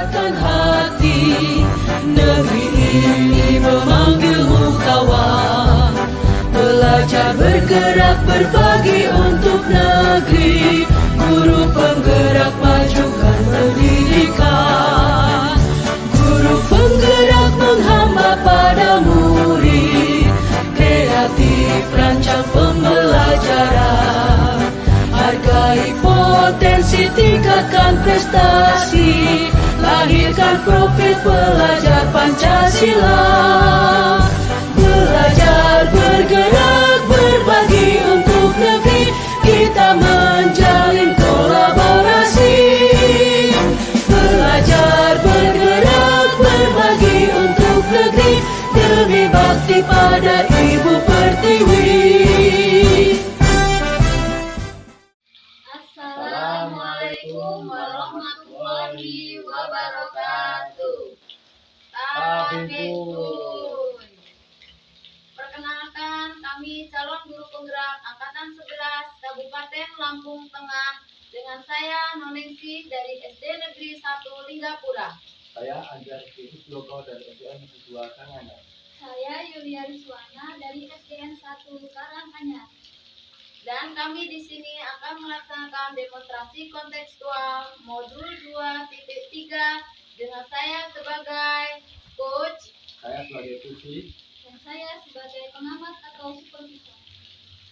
menggerakkan hati. Negeri ini memanggilmu kawan, belajar bergerak berbagi untuk negeri. Guru penggerak majukan pendidikan, guru penggerak menghamba pada murid. Kreatif rancang pembelajaran, hargai potensi, tingkatkan prestasi, lahirkan profil pelajar Pancasila. Belajar bergerak berbagi untuk negeri, kita menjalin kolaborasi. Belajar bergerak berbagi untuk negeri, demi bakti pada Ibu Pertiwi. Assalamualaikum warahmatullahi wabarakatuh. Tabibun. Perkenalkan, kami calon guru penggerak Angkatan 11 Kabupaten Lampung Tengah dengan saya Noningsih dari SD Negeri 1 Linggapura. Saya Anjar Joko dari SDN Negeri 2 Karanganyar. Saya Yulia Riswana dari SDN 1 Karanganyar. Dan kami di sini akan melaksanakan demonstrasi kontekstual modul 2.3 dengan saya sebagai coach, Saya sebagai Puji. Dan saya sebagai pengamat atau supervisor.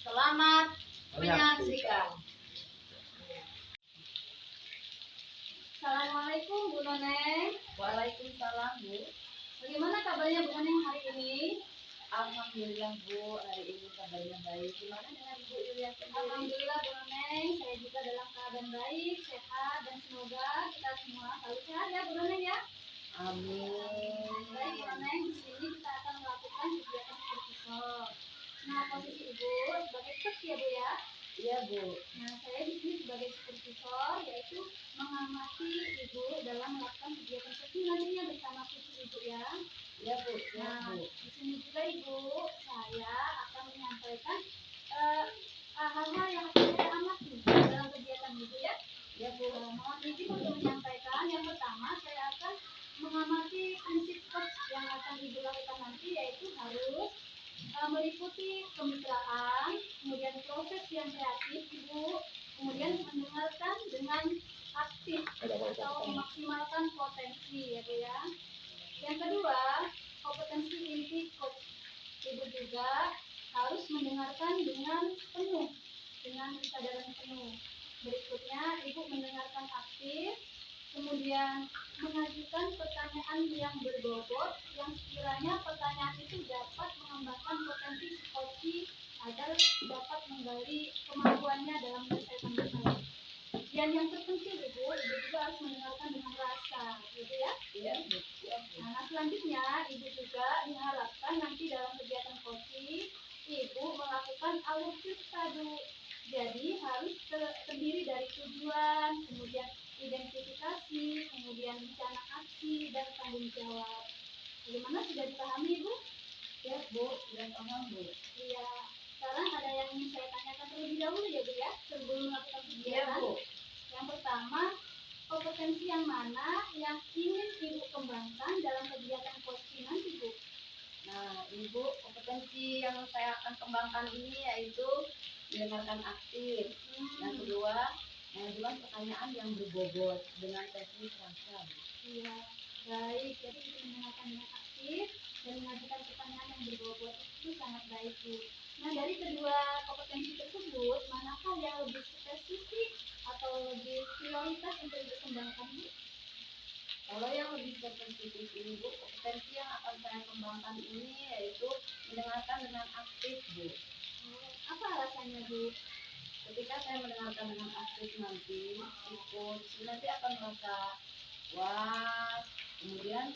selamat menyaksikan. Assalamualaikum Bu Noneng. Waalaikumsalam Bu. Bagaimana kabarnya Bu Noneng hari ini? Alhamdulillah Bu, hari ini kabarnya baik. Gimana dengan Bu Yulia sendiri? Alhamdulillah Bu Noneng, saya juga dalam keadaan baik, sehat, dan semoga kita semua selalu sehat ya Bu Noneng ya. Amin. Baik Bu Noneng, di sini kita akan melakukan kegiatan supervisor. Nah, posisi Ibu sebagai coach ya Bu ya. Iya Bu. Nah, saya di sini sebagai supervisor, yaitu mengamati Ibu dalam melakukan kegiatan seperti nantinya bersama coach Ibu ya. Iya Bu. Iya Nah, Bu. di sini juga Ibu, saya akan menyampaikan hal-hal yang akan saya amati dalam kegiatan Ibu ya. Iya Bu. Mohon izin untuk menyampaikan yang pertama, saya akan mengamati prinsip coach yang akan Ibu lakukan nanti, yaitu harus meliputi kemitraan, kemudian proses yang kreatif Ibu, kemudian mendengarkan dengan aktif atau memaksimalkan potensi ya Bu ya. Yang kedua, kompetensi inti coach. Ibu juga harus mendengarkan dengan penuh, dengan kesadaran penuh. Berikutnya, Ibu mendengarkan aktif, kemudian mengajukan pertanyaan yang berbobot, yang sekiranya pertanyaan itu dapat mengembangkan potensi si coach agar dapat menggali kemampuannya dalam menyelesaikan masalah. Dan yang terpenting Ibu juga harus mendengarkan dengan rasa, gitu ya. Iya Bu. Iya Bu. Nah, selanjutnya Ibu juga diharapkan nanti dalam kegiatan coaching Ibu melakukan alur cerita Bu. Jadi harus terdiri dari tujuan, kemudian identifikasi, kemudian rencana aksi dan tanggung jawab. Bagaimana, sudah dipahami Ibu? Ya Bu, sudah paham Bu. Iya. Sekarang ada yang ingin saya tanyakan terlebih dahulu ya Bu ya, sebelum melakukan Iya kegiatan. Bu. Yang pertama, kompetensi yang mana yang ingin Ibu kembangkan dalam kegiatan coaching nanti Bu? Nah, Ibu, kompetensi yang saya akan kembangkan ini yaitu mendengarkan aktif. Yang kedua, mengajukan pertanyaan yang berbobot dengan teknik rasa. Iya, baik. Jadi Ibu mendengarkan dengan aktif dan mengajukan pertanyaan yang berbobot itu sangat baik Bu. Nah, dari kedua kompetensi tersebut, manakah yang lebih spesifik atau lebih prioritas untuk dikembangkan Bu? Kalau yang lebih spesifik ini Bu, kompetensi yang akan saya kembangkan ini yaitu mendengarkan dengan aktif Bu. Apa alasannya Bu? Ketika saya mendengarkan dengan aktif nanti, nanti akan merasa puas, kemudian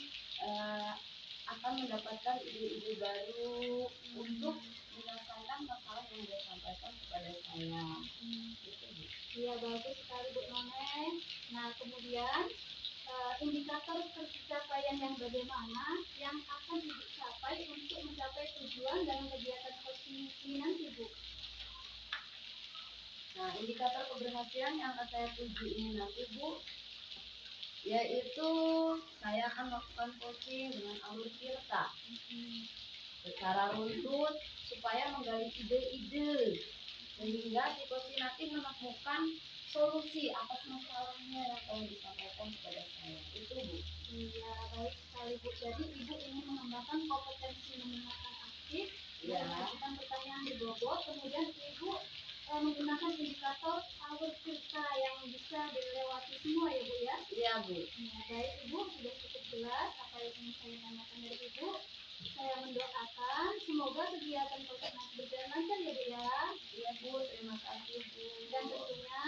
akan mendapatkan ide-ide baru untuk menyelesaikan masalah yang dia sampaikan kepada saya. Gitu Bu. Iya, bagus sekali Bu Noneng. Nah, kemudian indikator pencapaian yang bagaimana yang akan dicapai untuk mencapai tujuan dalam kegiatan coaching ini nanti Bu? Nah, indikator keberhasilan yang akan saya tuju ini nanti Bu, Yaitu saya akan melakukan coaching dengan alur tirta secara runtut supaya menggali ide-ide sehingga si coaching nanti menemukan solusi atas masalahnya yang telah disampaikan kepada saya. Itu Bu. Iya, baik sekali Bu. Jadi Ibu ingin mengembangkan kompetensi mendengarkan aktif, Ya. melakukan pertanyaan di bobot, kemudian Ibu menggunakan indikator alur cerita yang bisa dilewati semua ya Bu ya. Iya Bu. Ya, baik Ibu, sudah cukup jelas apa yang ingin saya tanyakan dari Ibu. Saya mendoakan semoga kegiatan coaching nanti berjalan lancar ya Bu ya. Iya Bu, terima kasih Bu. Dan tentunya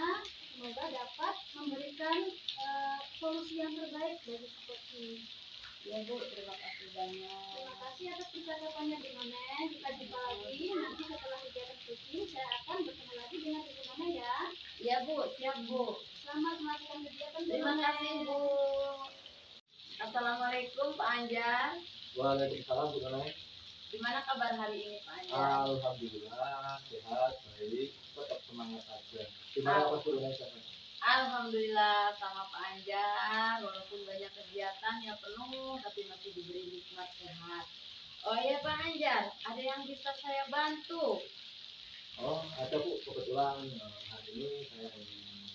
semoga dapat memberikan solusi yang terbaik bagi coaching. Iya Bu, terima kasih banyak. Terima kasih atas percakapannya Bu Nonen. Kita jumpa lagi nanti setelah kegiatan coaching. Saya akan bertemu lagi dengan Ibu Nonen ya. Iya Bu, siap Bu. Selamat melakukan kegiatan Bu Terima Nonen. kasih Bu. Assalamualaikum Pak Anjar. Waalaikumsalam Bu Nonai. Gimana kabar hari ini Pak Anjar? Alhamdulillah sehat, baik, tetap semangat aja. Gimana Pak Bu Nonai? Alhamdulillah sama Pak Anjar, walaupun banyak kegiatan yang penuh, tapi masih diberi nikmat sehat. Oh iya Pak Anjar, ada yang bisa saya bantu? Oh, ada Bu, kebetulan hari ini saya ingin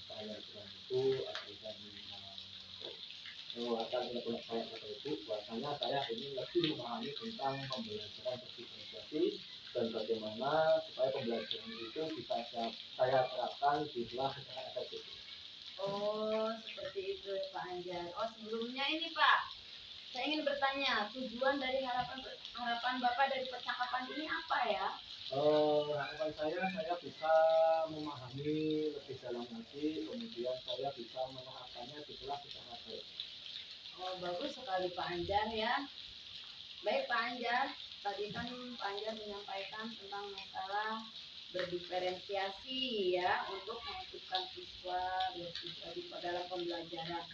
tanya itu atau saya ingin mengeluarkan unek-unek saya kepada Ibu, bahwasanya saya ingin lebih memahami tentang pembelajaran berdifferensiasi dan bagaimana supaya pembelajaran itu bisa saya terapkan di kelas secara efektif. Oh, seperti itu ya Pak Anjar. Oh, sebelumnya ini Pak, saya ingin bertanya, tujuan dari harapan Bapak dari percakapan ini apa ya? Harapan saya bisa memahami lebih dalam lagi, kemudian saya bisa menerapkannya di kelas secara baik. Oh, bagus sekali Pak Anjar ya. Baik Pak Anjar, tadi kan Pak Anjar menyampaikan tentang masalah berdiferensiasi ya untuk mengaktifkan siswa di dalam pembelajaran.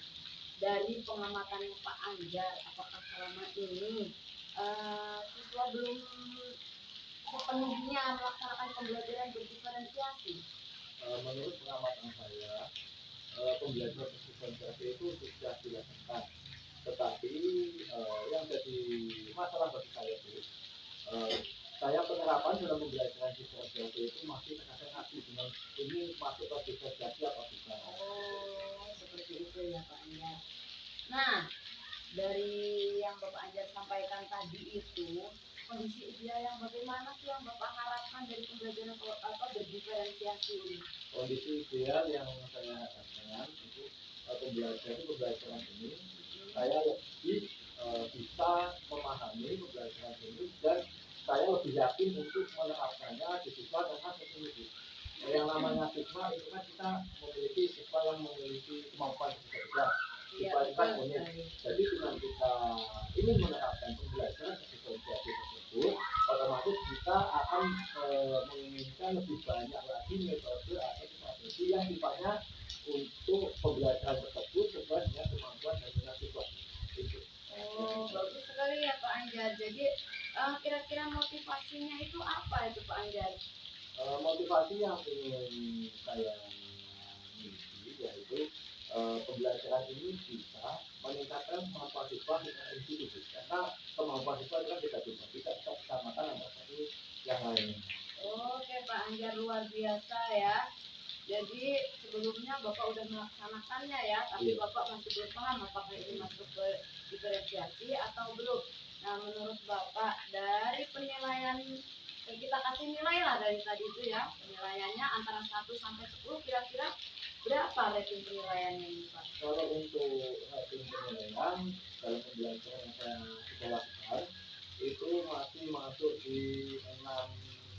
Dari pengamatan Pak Anjar, apakah selama ini siswa belum sepenuhnya melaksanakan pembelajaran berdiferensiasi? Menurut pengamatan saya, pembelajaran berdiferensiasi itu sudah dilakukan, tetapi yang jadi masalah bagi saya itu saya penerapan dalam pembelajaran diferensiasi itu masih terkadang ragu dengan ini masuk ke diferensiasi apa bukan. Oh, seperti itu ya Pak Anjar. Nah, dari yang Bapak Anjar sampaikan tadi itu, kondisi ideal yang bagaimana sih yang Bapak harapkan dari pembelajaran berdiferensiasi ini? Kondisi ideal yang saya harapkan itu pembelajaran ini saya lebih bisa memahami pembelajaran ini dan saya lebih yakin untuk menerapkannya di siswa karena sesungguhnya yang namanya siswa itu kan kita memiliki siswa yang memiliki kemampuan berbeda. Siswa itu kan unik. Jadi dengan kita ingin menerapkan pembelajaran diferensiasi tersebut, otomatis kita akan menginginkan lebih banyak lagi metode atau strategi yang sifatnya untuk pembelajaran tersebut sesuai dengan kemampuan dan minat siswa. Itu. Oh, bagus sekali ya Pak Anjar. Jadi kira-kira motivasinya itu apa itu Pak Anjar? Motivasi yang ingin saya miliki yaitu pembelajaran ini bisa meningkatkan kemampuan siswa secara individu karena kemampuan siswa itu kan tidak bisa disamakan antara satu yang lain. Oke Pak Anjar, luar biasa ya. Jadi sebelumnya Bapak udah melaksanakannya ya, tapi Iya. Bapak masih belum paham apakah ini masuk ke diferensiasi atau belum. Nah, menurut Bapak dari penilaian kita kasih nilai lah dari tadi itu ya, penilaiannya antara 1 sampai 10 kira-kira berapa rating penilaiannya ini Pak? Kalau untuk rating penilaian dalam pembelajaran yang saya sudah lakukan itu masih masuk di 6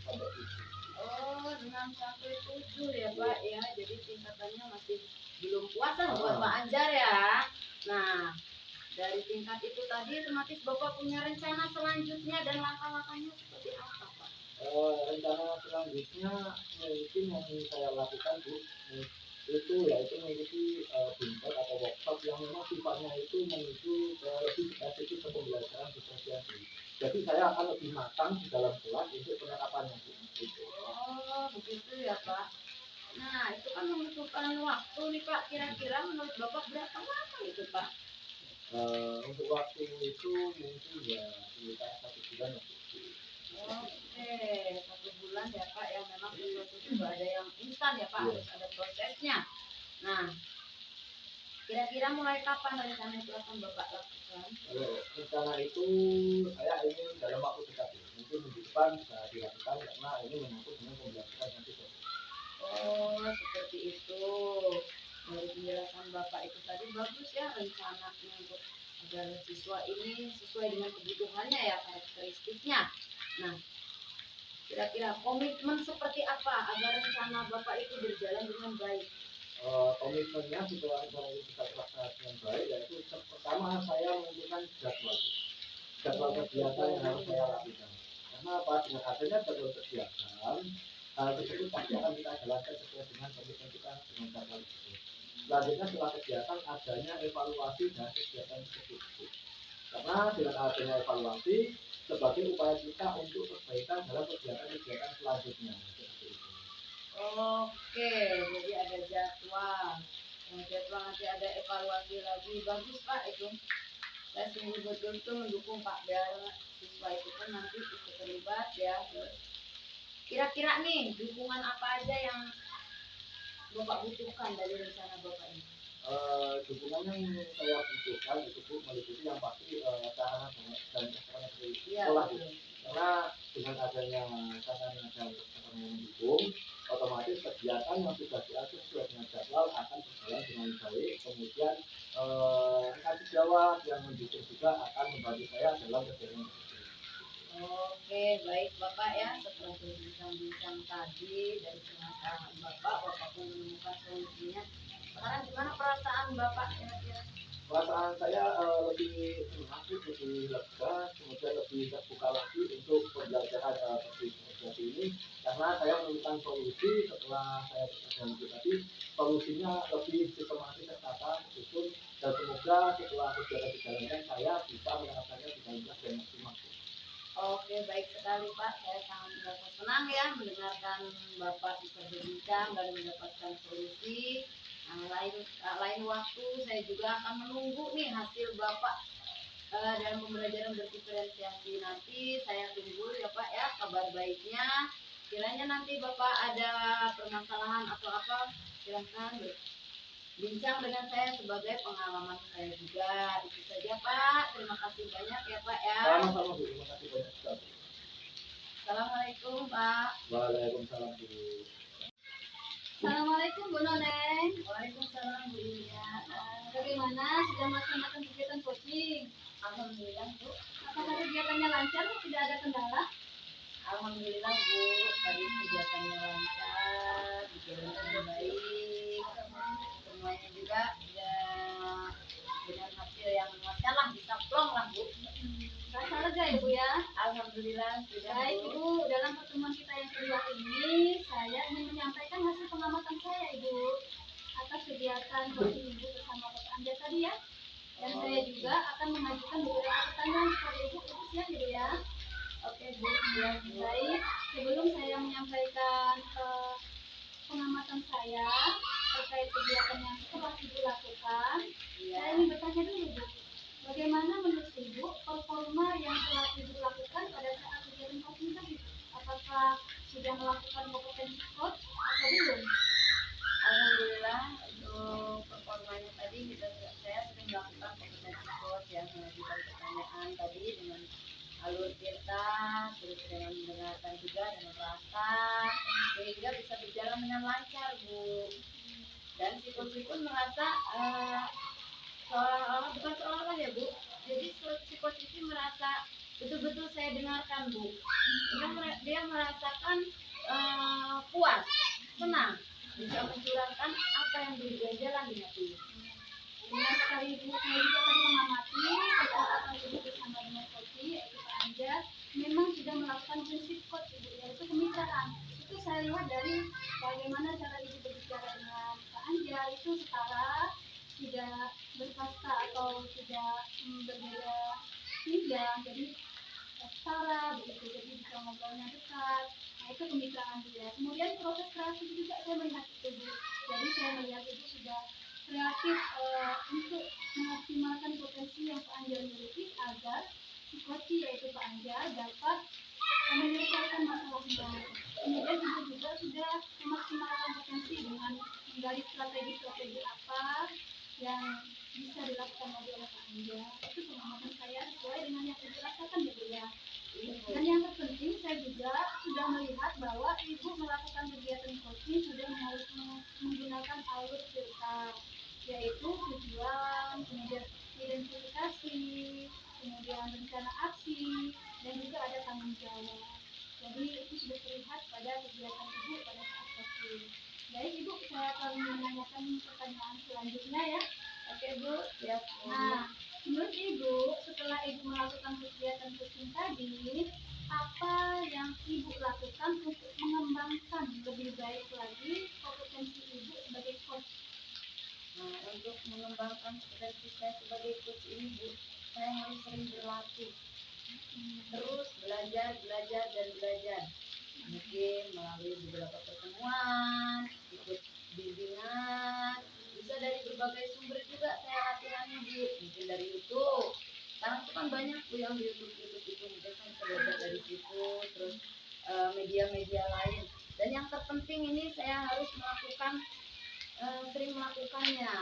sampai 7. Oh, 6 sampai 7 ya Pak ya. Jadi tingkatannya masih belum puas lah buat Pak Anjar ya. Nah, dari tingkat itu tadi otomatis Bapak punya rencana selanjutnya dan langkah-langkahnya seperti apa Pak? Rencana selanjutnya mungkin yang saya lakukan Bu, itu yaitu mengikuti bimbel atau workshop yang memang sifatnya itu menuju ke lebih spesifik ke pembelajaran diferensiasi. Jadi saya akan lebih matang di dalam kelas untuk penerapannya Bu. Gitu. Oh, begitu ya Pak. Nah, itu kan membutuhkan waktu nih Pak. Kira-kira menurut Bapak berapa lama itu Pak? Untuk waktu itu mungkin ya sekitar 1 bulan waktu itu. Oke, 1 bulan ya Pak, yang memang sesuatu itu nggak ada yang instan ya Pak, Iya. harus ada prosesnya. Nah, kira-kira mulai kapan rencana itu akan Bapak lakukan? Kalau rencana itu saya ingin dalam waktu dekat ya. Mungkin minggu depan bisa dilakukan karena ini menyangkut dengan pembelajaran nanti. Oh, seperti itu. Dari penjelasan Bapak itu tadi bagus ya rencananya untuk agar siswa ini sesuai dengan kebutuhannya ya, karakteristiknya. Nah, kira-kira komitmen seperti apa agar rencana Bapak itu berjalan dengan baik? Komitmennya setelah rencana ini bisa terlaksana dengan baik, yaitu pertama saya menentukan jadwal kegiatan yang harus saya lakukan. Karena apa? Dengan adanya jadwal kegiatan, hal tersebut pasti akan kita jalankan sesuai dengan komitmen kita dengan jadwal tersebut. Selanjutnya setelah kegiatan adanya evaluasi dan kegiatan tersebut. Karena dengan adanya evaluasi sebagai upaya kita untuk perbaikan dalam kegiatan-kegiatan selanjutnya. Seperti itu. Oke, jadi ada jadwal. Yang jadwal nanti ada evaluasi lagi. Bagus Pak itu. Saya sungguh betul-betul mendukung Pak biar siswa itu pun nanti ikut terlibat ya. Kira-kira nih dukungan apa aja yang Bapak butuhkan dari rencana Bapak ini? Dukungan yang saya butuhkan itu pun meliputi yang pasti sarana dan prasarana di Iya, sekolah. betul. Karena dengan adanya sarana dan prasarana yang mendukung, otomatis kegiatan yang sudah diatur sesuai dengan jadwal akan berjalan dengan baik. Kemudian kasih jawab yang mendukung juga akan membantu saya dalam kegiatan tersebut. Oke, baik Bapak ya. Setelah berbincang-bincang tadi dari permasalahan Bapak pun menemukan solusinya. Sekarang gimana perasaan Bapak kira-kira? Perasaan saya lebih senang, lebih lega, kemudian lebih terbuka lagi untuk pembelajaran seperti ini karena saya menemukan solusi setelah saya bekerja tadi, solusinya lebih sistematis tertata, tersusun, dan semoga setelah kegiatan dijalankan saya bisa menerapkannya dengan jelas dan maksimal. Oke, baik sekali Pak. Saya sangat merasa senang ya mendengarkan Bapak bisa berbincang dan mendapatkan solusi. Nah, lain waktu saya juga akan menunggu nih hasil Bapak dalam pembelajaran berdiferensiasi nanti. Saya tunggu ya Pak ya kabar baiknya. Kiranya nanti Bapak ada permasalahan atau apa, silahkan bincang dengan saya sebagai pengalaman saya juga. Itu saja Pak. Terima kasih banyak ya Pak ya. Sama-sama Bu, terima kasih banyak sekali. Assalamualaikum Pak. Waalaikumsalam Bu. Assalamualaikum Bu Noneng. Waalaikumsalam Bu Yulia. Bagaimana sudah melaksanakan kegiatan coaching? Alhamdulillah Bu. Apakah kegiatannya lancar? Tidak ada kendala? Alhamdulillah Bu. Tadi kegiatannya lancar, berjalan dengan baik. Semuanya juga ya dengan hasil yang memuaskan lah, bisa plong lah Bu. Rasa lega ya Bu ya? Alhamdulillah sudah Baik Bu. Ibu, dalam pertemuan kita yang kedua ini, saya ingin menyampaikan hasil pengamatan saya Ibu atas kegiatan coaching Ibu bersama Bapak Anja tadi ya. Dan saya juga akan mengajukan beberapa pertanyaan kepada Ibu. Ibu siap Ibu ya? Oke Bu, siap Bu. Baik, sebelum saya menyampaikan pengamatan saya terkait kegiatan yang telah Ibu lakukan, Iya. saya ingin bertanya dulu Bu, bagaimana menurut Ibu performa yang telah Ibu lakukan pada saat kegiatan coaching tadi? Apakah sudah melakukan kompetensi coach atau belum? Alhamdulillah untuk performanya tadi saya sudah melakukan kompetensi coach yang mengajukan pertanyaan tadi dengan alur cerita, terus dengan mendengarkan juga dengan rasa, sehingga bisa berjalan dengan lancar Bu. Dan si coach pun merasa seolah-olah, bukan seolah-olah ya Bu, jadi si coach itu merasa betul-betul saya dengarkan Bu. Dia merasakan puas, senang, bisa mencurahkan apa yang berjalan di hati. Benar sekali Ibu, saya juga tadi mengamati pada saat Ibu bersama dengan coach yaitu Pak Anja, memang sudah melakukan prinsip coach Ibu, yaitu kemitraan. Itu saya lihat dari bagaimana cara Ibu berbicara dengan Pak Anja itu setara, tidak berkasta atau tidak berbeda sidang, jadi setara begitu, jadi bisa ngobrolnya dekat. Nah, itu kemitraan dia. Kemudian proses kreatif juga saya melihat itu Bu. Jadi saya melihat Ibu sudah kreatif untuk mengoptimalkan potensi yang Pak Anjar miliki agar si koci yaitu Pak Anjar dapat menyelesaikan masalahnya. Kemudian Ibu juga sudah memaksimalkan potensi dengan menggali strategi-strategi apa yang bisa dilakukan oleh Pak Anjar. Itu pemahaman saya sesuai dengan yang Ibu rasakan ya Bu ya. Dan yang terpenting saya juga sudah melihat bahwa Ibu melakukan kegiatan coaching sudah menggunakan alur filter, yaitu tujuan, kemudian identifikasi, kemudian rencana aksi, dan juga ada tanggung jawab. Jadi itu sudah terlihat pada kegiatan Ibu pada saat coaching. Baik Ibu, saya akan menanyakan pertanyaan selanjutnya ya. Oke Bu, siap. Nah, menurut Ibu, setelah Ibu melakukan kegiatan coaching tadi, apa yang Ibu lakukan untuk mengembangkan lebih baik lagi kompetensi Ibu sebagai coach? Nah, untuk mengembangkan potensi saya sebagai coach ini Bu, saya harus sering berlatih, terus belajar dan belajar. Mungkin melalui beberapa pertemuan, ikut bimbingan, bisa dari berbagai sumber juga saya latihannya Bu. Mungkin dari YouTube. Sekarang tuh kan banyak tuh yang di YouTube itu, mungkin kan bisa belajar dari situ. Terus media-media lain. Dan yang terpenting ini saya harus melakukan sering melakukannya.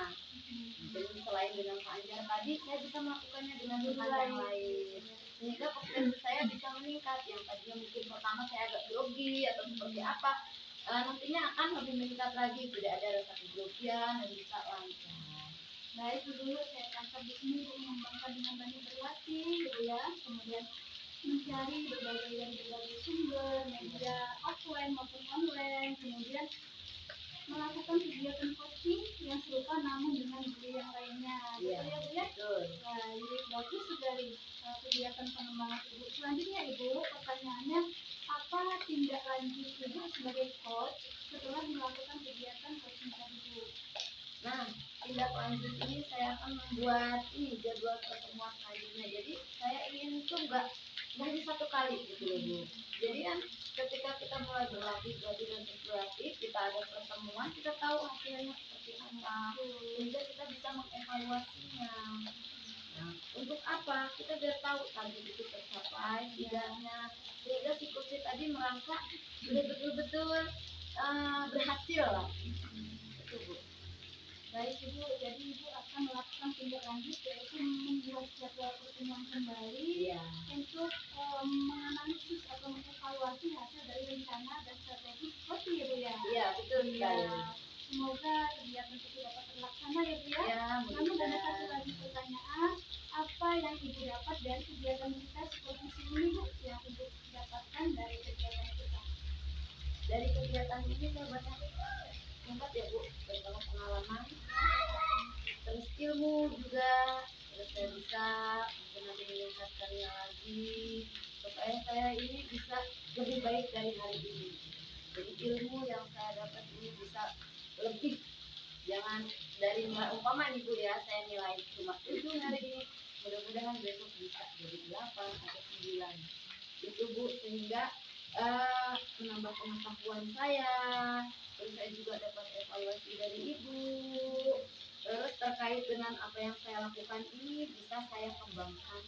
Jadi selain dengan Pak Anjar tadi, saya bisa melakukannya dengan teman yang lain. Sehingga kompetensi saya bisa meningkat. Yang tadinya mungkin pertama saya agak grogi atau seperti apa, nantinya akan lebih meningkat lagi. Tidak ada rasa kegrogian dan bisa lancar. Baik, itu dulu saya tangkap di sini Ibu mengembangkan dengan banyak berlatih gitu ya. Kemudian mencari berbagai sumber media offline maupun online, kemudian melakukan kegiatan coaching yang serupa namun dengan guru yang lainnya. Iya, Betul ya Bu ya? betul. Baik, bagus sekali kegiatan pengembangan Ibu. Selanjutnya Ibu, pertanyaannya apa tindak lanjut Ibu sebagai coach setelah melakukan kegiatan coaching tadi Bu? Nah, tindak lanjut ini saya akan membuat ini jadwal pertemuan selanjutnya. Jadi saya ingin tuh nggak hanya satu kali gitu loh Bu. Jadi kan ketika kita mulai berlatih dan terus berlatih, kita ada pertemuan, kita tahu hasilnya seperti apa, sehingga kita bisa mengevaluasinya. Nah, untuk apa? Kita biar tahu target itu tercapai tidaknya, sehingga si coach tadi merasa betul-betul berhasil lah. Itu Bu. Baik Ibu, jadi Ibu akan melakukan tindak lanjut yaitu membuat jadwal pertemuan kembali Iya. untuk menganalisis atau mengevaluasi hasil dari rencana dan strategi coaching ya Bu ya. Iya, betul sekali. Ya, semoga kegiatan itu dapat terlaksana ya Bu ya. Ya, Namun ada satu mudah-mudahan. lagi pertanyaan, apa yang Ibu dapat dari kegiatan kita seperti ini Bu yang Ibu dapatkan dari kegiatan kita? Dari kegiatan ini saya banyak tempat ya Bu, banyak pengalaman, terus ilmu juga, terus saya bisa mungkin nanti meningkatkannya lagi supaya saya ini bisa lebih baik dari hari ini. Jadi ilmu yang saya dapat ini bisa lebih, jangan dari nilai umpama nih Bu ya, saya nilai cuma 7 hari ini, mudah-mudahan besok bisa jadi 8 atau 9 itu Bu, sehingga menambah pengetahuan saya. Terus saya juga dapat evaluasi dari Ibu. Terus terkait dengan apa yang saya lakukan ini bisa saya kembangkan.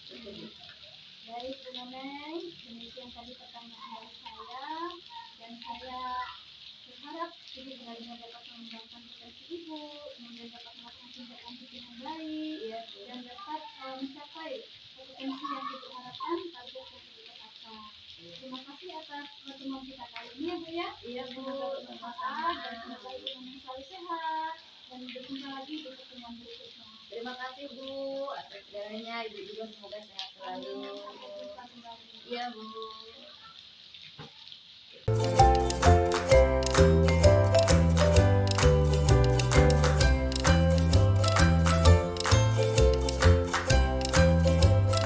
Itu Bu. Baik Bu Neneng, demikian tadi pertanyaan dari saya dan saya berharap ini benar-benar dapat mengembangkan potensi Ibu, kemudian dapat melakukan tindak lanjut dengan baik, Iya Bu. dan dapat mencapai potensi yang Ibu harapkan target yang Ibu tetapkan. Terima kasih atas pertemuan kita kali ini ya Bu ya. Iya Bu. Semoga bermanfaat dan semoga Ibu Neneng selalu sehat dan berjumpa lagi di pertemuan berikutnya. Terima kasih Bu atas segalanya. Ibu juga semoga sehat selalu. Sampai jumpa kembali. Iya Bu.